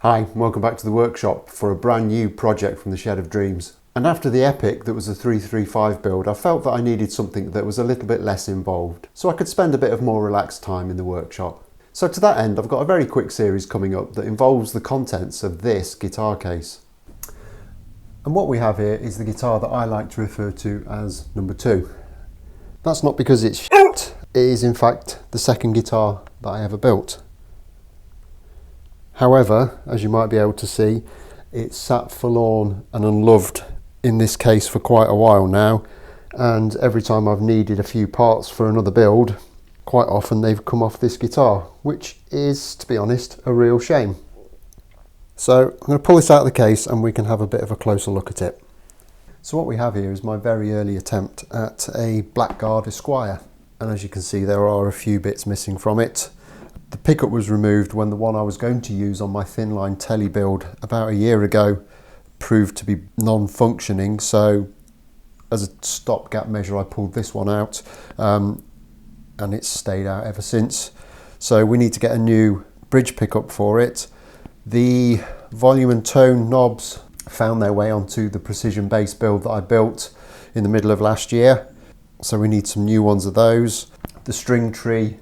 Hi, welcome back to the workshop for a brand new project from the Shed of Dreams. And after the Epic that was a 335 build, I felt that I needed something that was a little bit less involved, so I could spend a bit of more relaxed time in the workshop. So to that end, I've got a very quick series coming up that involves the contents of this guitar case. And what we have here is the guitar that I like to refer to as number 2. That's not because it's shit, it is in fact the second guitar that I ever built. However, as you might be able to see, it's sat forlorn and unloved in this case for quite a while now, and every time I've needed a few parts for another build, quite often they've come off this guitar, which is, to be honest, a real shame. So I'm going to pull this out of the case and we can have a bit of a closer look at it. So what we have here is my very early attempt at a Blackguard Esquire, and as you can see there are a few bits missing from it. The pickup was removed when the one I was going to use on my thin line telly build about a year ago proved to be non-functioning, so as a stopgap measure I pulled this one out, and it's stayed out ever since. So we need to get a new bridge pickup for it. The volume and tone knobs found their way onto the precision bass build that I built in the middle of last year, so we need some new ones of those. The string tree,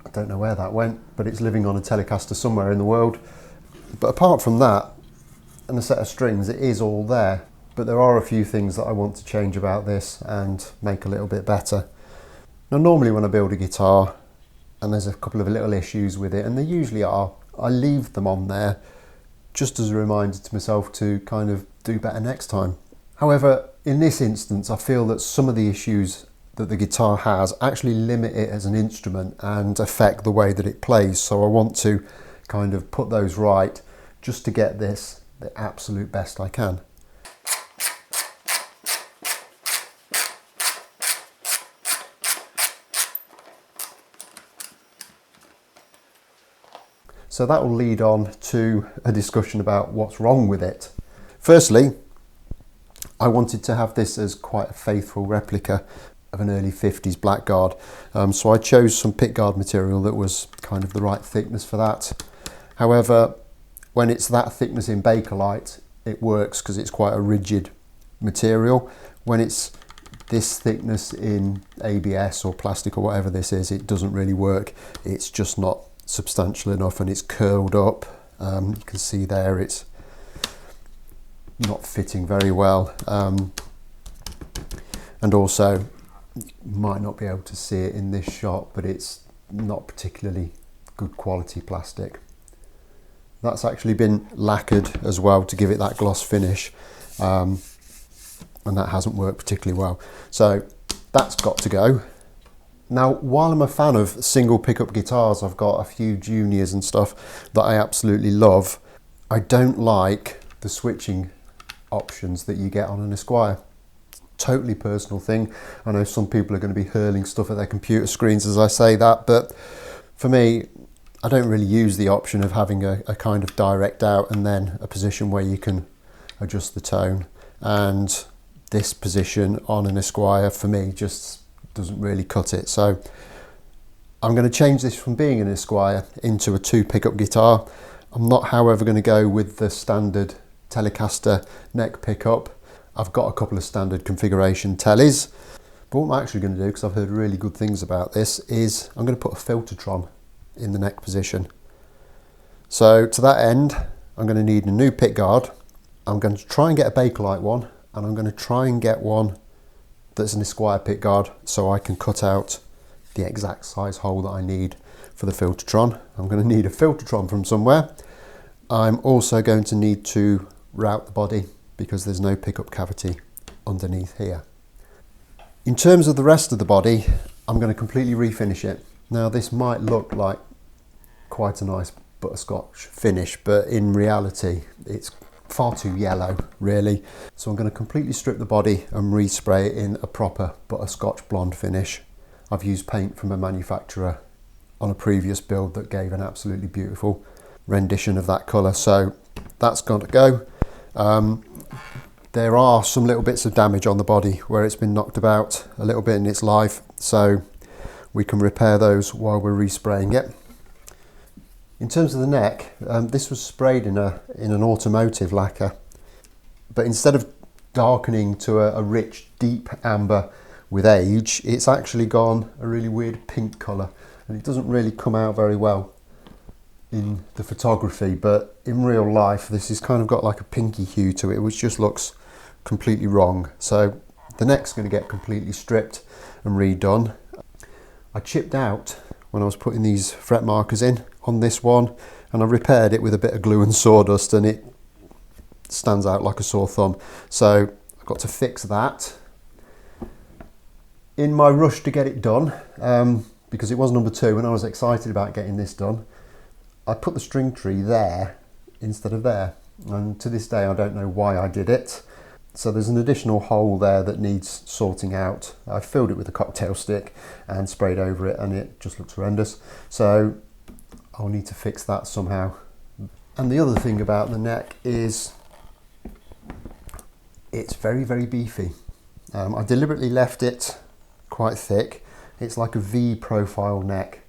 I don't know where that went, but it's living on a Telecaster somewhere in the world. But apart from that and a set of strings, it is all there. But there are a few things that I want to change about this and make a little bit better. Now normally when I build a guitar and there's a couple of little issues with it, and there usually are, I leave them on there just as a reminder to myself to kind of do better next time. However, in this instance I feel that some of the issues that the guitar has actually limit it as an instrument and affect the way that it plays, so I want to kind of put those right just to get this the absolute best I can. So that will lead on to a discussion about what's wrong with it. Firstly, I wanted to have this as quite a faithful replica of an early 50s Blackguard, so I chose some pickguard material that was kind of the right thickness for that. However, when it's that thickness in Bakelite, it works because it's quite a rigid material. When it's this thickness in ABS or plastic or whatever this is, it doesn't really work. It's just not substantial enough and it's curled up. You can see there it's not fitting very well. And also, you might not be able to see it in this shot, but it's not particularly good quality plastic. That's actually been lacquered as well to give it that gloss finish, and that hasn't worked particularly well. So that's got to go. Now, while I'm a fan of single pickup guitars, I've got a few juniors and stuff that I absolutely love. I don't like the switching options that you get on an Esquire. Totally personal thing. I know some people are going to be hurling stuff at their computer screens as I say that, but for me, I don't really use the option of having a kind of direct out and then a position where you can adjust the tone. And this position on an Esquire for me just doesn't really cut it. So I'm going to change this from being an Esquire into a 2 pickup guitar. I'm not, however, going to go with the standard Telecaster neck pickup. I've got a couple of standard configuration tellies, but what I'm actually going to do, because I've heard really good things about this, is I'm going to put a Filtertron in the neck position. So to that end, I'm going to need a new pickguard. I'm going to try and get a Bakelite one, and I'm going to try and get one that's an Esquire pickguard so I can cut out the exact size hole that I need for the Filtertron. I'm going to need a Filtertron from somewhere. I'm also going to need to route the body because there's no pickup cavity underneath here. In terms of the rest of the body, I'm going to completely refinish it. Now this might look like quite a nice butterscotch finish, but in reality it's far too yellow really. So I'm going to completely strip the body and respray it in a proper butterscotch blonde finish. I've used paint from a manufacturer on a previous build that gave an absolutely beautiful rendition of that colour, so that's got to go. There are some little bits of damage on the body where it's been knocked about a little bit in its life, so we can repair those while we're respraying it. In terms of the neck, this was sprayed in an automotive lacquer, but instead of darkening to a rich deep amber with age, it's actually gone a really weird pink colour, and it doesn't really come out very well in the photography, but in real life this has kind of got like a pinky hue to it, which just looks completely wrong. So the neck's going to get completely stripped and redone. I chipped out when I was putting these fret markers in on this one, and I repaired it with a bit of glue and sawdust, and it stands out like a sore thumb. So I've got to fix that. In my rush to get it done, because it was number 2 and I was excited about getting this done, I put the string tree there instead of there, and to this day I don't know why I did it. So there's an additional hole there that needs sorting out. I filled it with a cocktail stick and sprayed over it, and it just looks horrendous. So I'll need to fix that somehow. And the other thing about the neck is it's very, very beefy. I deliberately left it quite thick. It's like a V profile neck,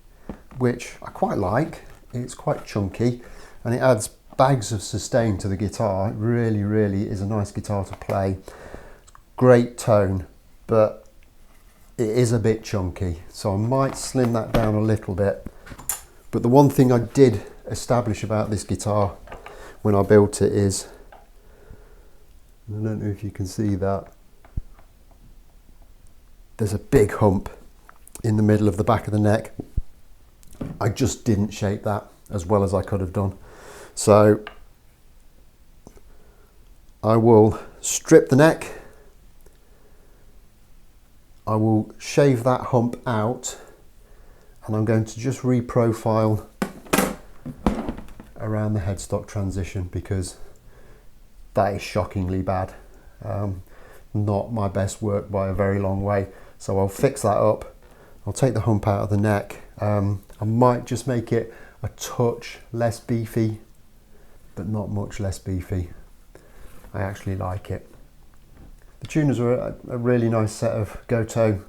which I quite like. It's quite chunky and it adds bags of sustain to the guitar. It really, really is a nice guitar to play. Great tone, but it is a bit chunky, so I might slim that down a little bit. But the one thing I did establish about this guitar when I built it is, I don't know if you can see that, there's a big hump in the middle of the back of the neck. I just didn't shape that as well as I could have done. So I will strip the neck, I will shave that hump out, and I'm going to just reprofile around the headstock transition, because that is shockingly bad. Not my best work by a very long way. So I'll fix that up. I'll take the hump out of the neck. I might just make it a touch less beefy, but not much less beefy. I actually like it. The tuners are a really nice set of Goto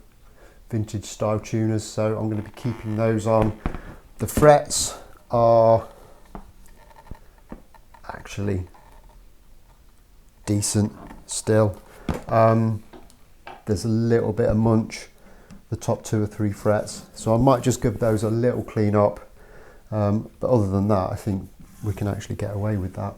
vintage style tuners, so I'm going to be keeping those on. The frets are actually decent still. There's a little bit of munch, the top 2 or 3 frets, so I might just give those a little clean up, but other than that I think we can actually get away with that.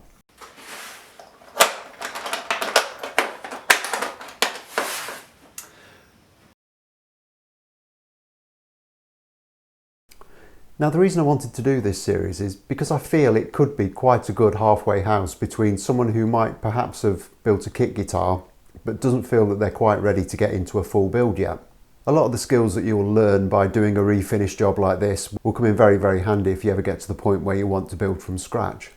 Now the reason I wanted to do this series is because I feel it could be quite a good halfway house between someone who might perhaps have built a kit guitar but doesn't feel that they're quite ready to get into a full build yet. A lot of the skills that you'll learn by doing a refinish job like this will come in very, very handy if you ever get to the point where you want to build from scratch.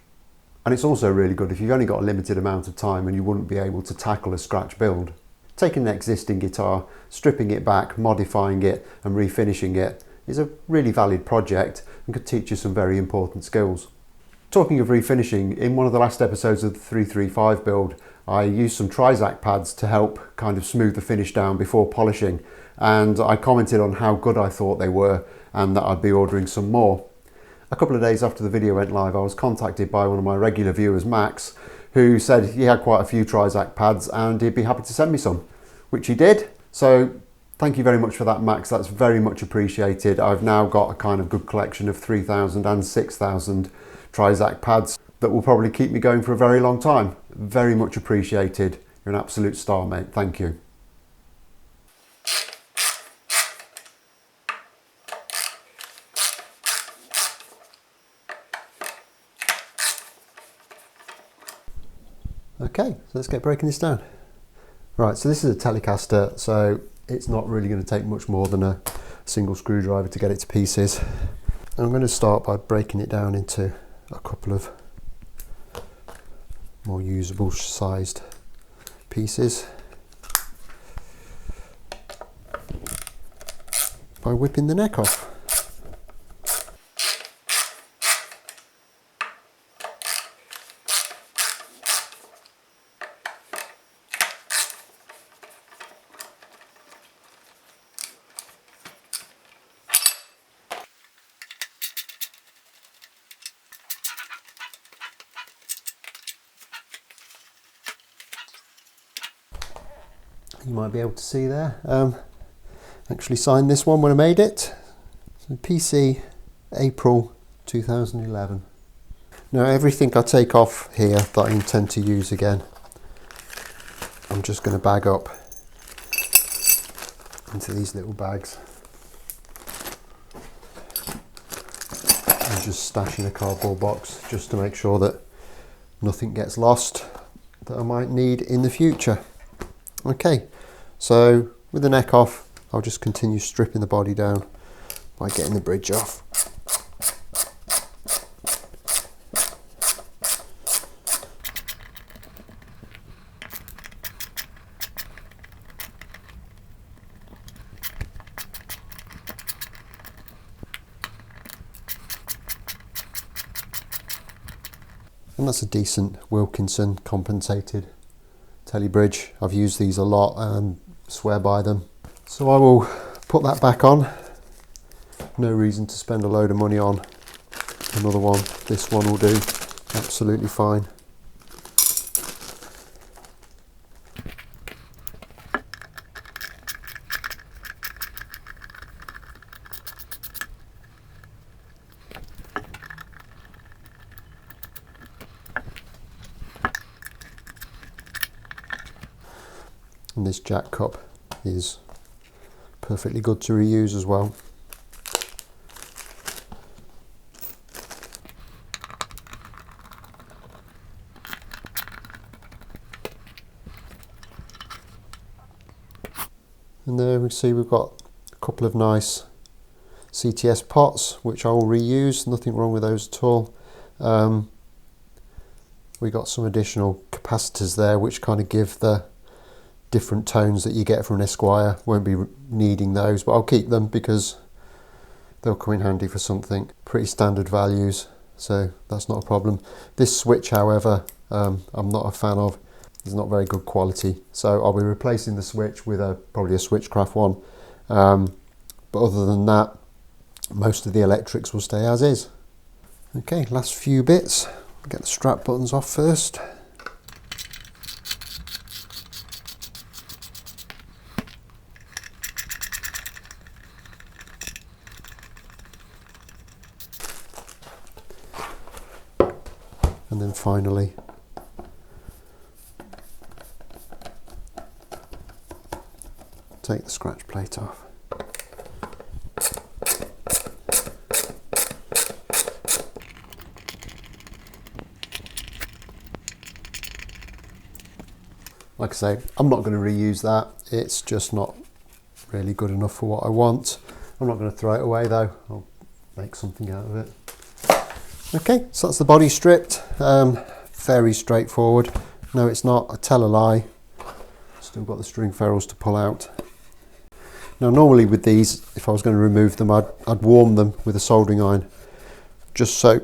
And it's also really good if you've only got a limited amount of time and you wouldn't be able to tackle a scratch build. Taking an existing guitar, stripping it back, modifying it and refinishing it is a really valid project and could teach you some very important skills. Talking of refinishing, in one of the last episodes of the 335 build, I used some Trizac pads to help kind of smooth the finish down before polishing, and I commented on how good I thought they were and that I'd be ordering some more. A couple of days after the video went live, I was contacted by one of my regular viewers, Max, who said he had quite a few Trizac pads and he'd be happy to send me some, which he did. So thank you very much for that, Max. That's very much appreciated. I've now got a kind of good collection of 3,000 and 6,000 Trizac pads that will probably keep me going for a very long time. Very much appreciated. You're an absolute star, mate. Thank you. Okay, so let's get breaking this down. Right, so this is a Telecaster, so it's not really going to take much more than a single screwdriver to get it to pieces. And I'm going to start by breaking it down into a couple of more usable sized pieces by whipping the neck off. You might be able to see there. Actually signed this one when I made it. So PC April 2011. Now everything I take off here that I intend to use again, I'm just going to bag up into these little bags and just stash in a cardboard box just to make sure that nothing gets lost that I might need in the future. Okay, so with the neck off, I'll just continue stripping the body down by getting the bridge off. And that's a decent Wilkinson compensated telly bridge. I've used these a lot and swear by them. So I will put that back on. No reason to spend a load of money on another one. This one will do absolutely fine. And this jack cup is perfectly good to reuse as well. And there we see we've got a couple of nice CTS pots which I will reuse, nothing wrong with those at all. We got some additional capacitors there which kind of give the different tones that you get from an Esquire. Won't be needing those, but I'll keep them because they'll come in handy for something. Pretty standard values, so that's not a problem. This switch, however, I'm not a fan of. It's not very good quality, so I'll be replacing the switch with probably a Switchcraft one. But other than that, most of the electrics will stay as is. Okay, last few bits. Get the strap buttons off first. And then finally take the scratch plate off. Like I say, I'm not going to reuse that. It's just not really good enough for what I want. I'm not going to throw it away though. I'll make something out of it. Okay, so that's the body stripped. Very straightforward. No, it's not. I tell a lie. Still got the string ferrules to pull out. Now, normally with these, if I was going to remove them, I'd warm them with a soldering iron, just so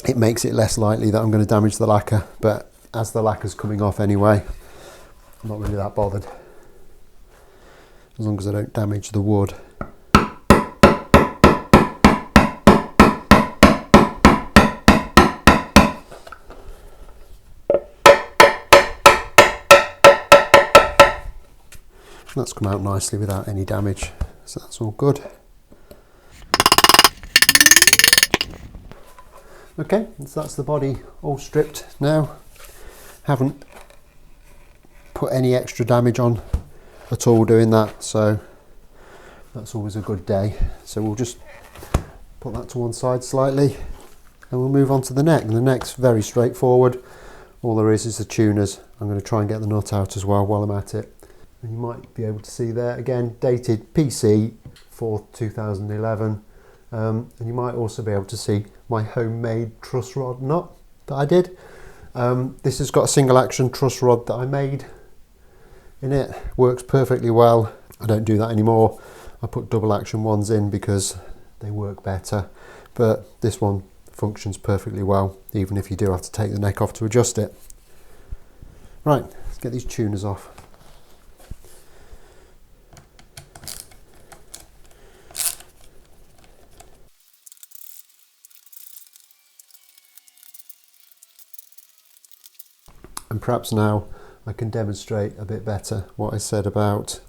it makes it less likely that I'm going to damage the lacquer. But as the lacquer's coming off anyway, I'm not really that bothered, as long as I don't damage the wood. That's come out nicely without any damage, so that's all good. Okay, so that's the body all stripped now. Haven't put any extra damage on at all doing that, so that's always a good day. So we'll just put that to one side slightly and we'll move on to the neck. And the neck's very straightforward. All there is the tuners. I'm going to try and get the nut out as well while I'm at it. And you might be able to see there, again, dated PC 4th 2011. And you might also be able to see my homemade truss rod nut that I did. This has got a single action truss rod that I made in it. Works perfectly well. I don't do that anymore. I put double action ones in because they work better. But this one functions perfectly well, even if you do have to take the neck off to adjust it. Right, let's get these tuners off. And perhaps now I can demonstrate a bit better what I said about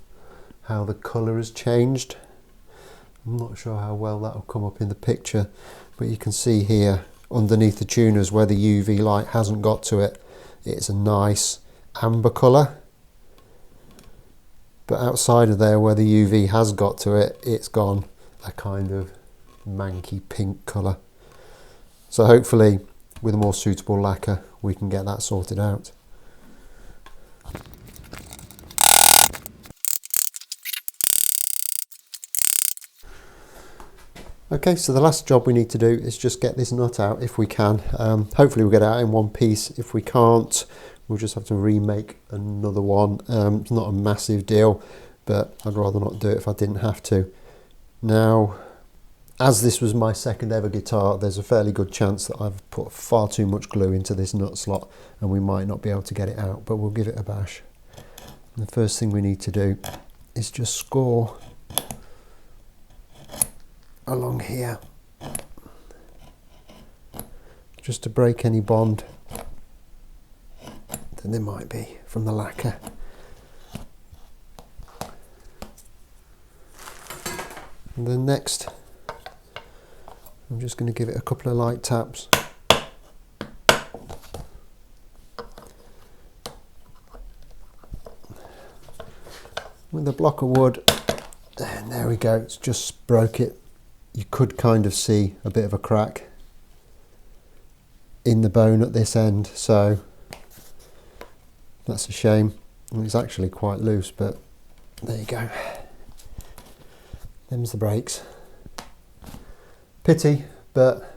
how the colour has changed. I'm not sure how well that will come up in the picture, but you can see here underneath the tuners where the UV light hasn't got to it, it's a nice amber colour. But outside of there where the UV has got to it, it's gone a kind of manky pink colour. So hopefully with a more suitable lacquer we can get that sorted out. Okay, so the last job we need to do is just get this nut out if we can. Hopefully we'll get it out in one piece. If we can't, we'll just have to remake another one. It's not a massive deal, but I'd rather not do it if I didn't have to. Now, as this was my second ever guitar, there's a fairly good chance that I've put far too much glue into this nut slot and we might not be able to get it out, but we'll give it a bash. And the first thing we need to do is just score along here, just to break any bond that there might be from the lacquer. And then next, I'm just going to give it a couple of light taps. With a block of wood, and there we go, it's just broke it. You could kind of see a bit of a crack in the bone at this end, so that's a shame. And it's actually quite loose, but there you go. Them's the breaks. Pity, but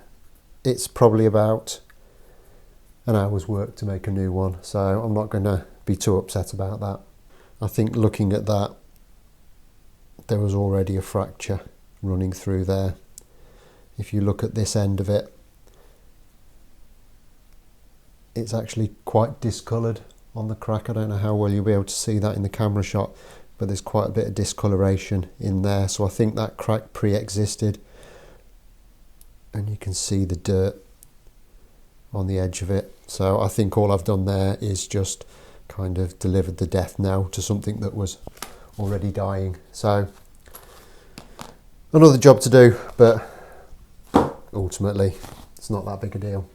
it's probably about an hour's work to make a new one, so I'm not going to be too upset about that. I think looking at that, there was already a fracture running through there. If you look at this end of it, it's actually quite discoloured on the crack. I don't know how well you'll be able to see that in the camera shot, but there's quite a bit of discoloration in there, so I think that crack pre-existed, and you can see the dirt on the edge of it. So I think all I've done there is just kind of delivered the death knell to something that was already dying. So another job to do, but ultimately it's not that big a deal.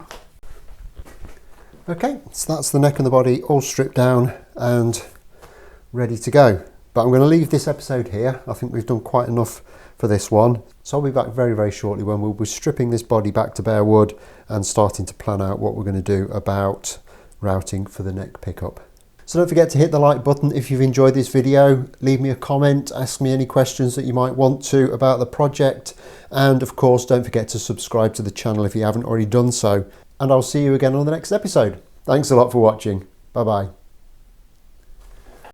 Okay, so that's the neck and the body all stripped down and ready to go. But I'm going to leave this episode here. I think we've done quite enough for this one. So I'll be back very, very shortly when we'll be stripping this body back to bare wood and starting to plan out what we're going to do about routing for the neck pickup. So don't forget to hit the like button if you've enjoyed this video. Leave me a comment, ask me any questions that you might want to about the project. And of course, don't forget to subscribe to the channel if you haven't already done so. And I'll see you again on the next episode. Thanks a lot for watching. Bye bye.